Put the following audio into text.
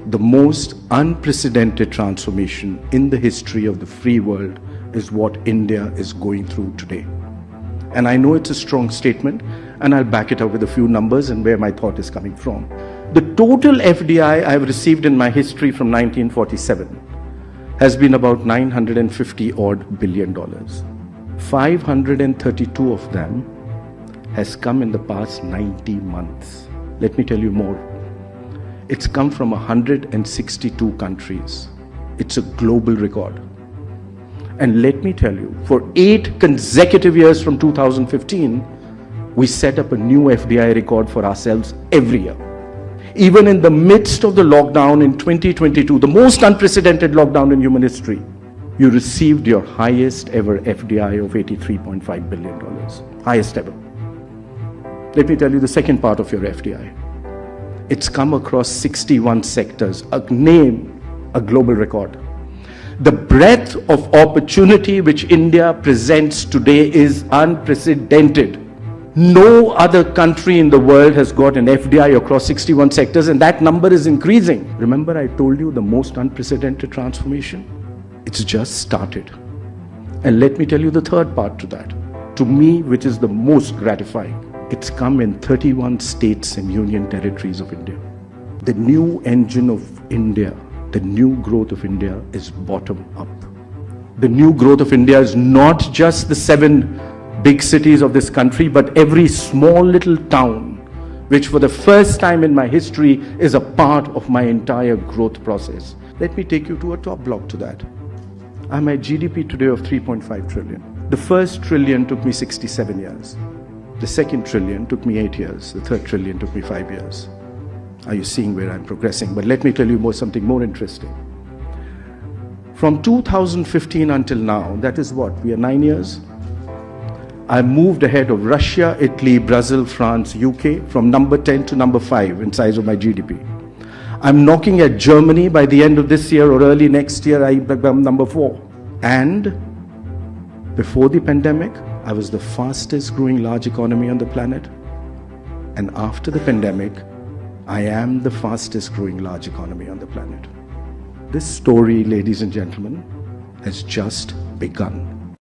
The most unprecedented transformation in the history of the free world is what India is going through today. And I know it's a strong statement, and I'll back it up with a few numbers and where my thought is coming from. The total FDI I've received in my history from 1947 has been about $950 odd billion. 532 of them has come in the past 90 months. Let me tell you more. It's come from 162 countries. It's a global record. And let me tell you, for 8 consecutive years from 2015, we set up a new FDI record for ourselves every year. Even in the midst of the lockdown in 2022, the most unprecedented lockdown in human history, you received your highest ever FDI of $83.5 billion. Highest ever. Let me tell you the second part of your FDI. It's come across 61 sectors, a global record. The breadth of opportunity which India presents today is unprecedented. No other country in the world has got an FDI across 61 sectors, and that number is increasing. Remember, I told you the most unprecedented transformation? It's just started. And let me tell you the third part to that. To me, which is the most gratifying. It's come in 31 states and union territories of India. The new engine of India, the new growth of India is bottom up. The new growth of India is not just the 7 big cities of this country, but every small little town, which for the first time in my history is a part of my entire growth process. Let me take you to a top block to that. I'm at GDP today of 3.5 trillion. The first trillion took me 67 years. The second trillion took me 8 years. The third trillion took me 5 years. Are you seeing where I'm progressing? But let me tell you something more interesting. From 2015 until now, that is what? We are 9 years. I moved ahead of Russia, Italy, Brazil, France, UK from number 10 to number 5 in size of my GDP. I'm knocking at Germany. By the end of this year or early next year, I become number 4. And before the pandemic, I was the fastest growing large economy on the planet. And after the pandemic, I am the fastest growing large economy on the planet. This story, ladies and gentlemen, has just begun.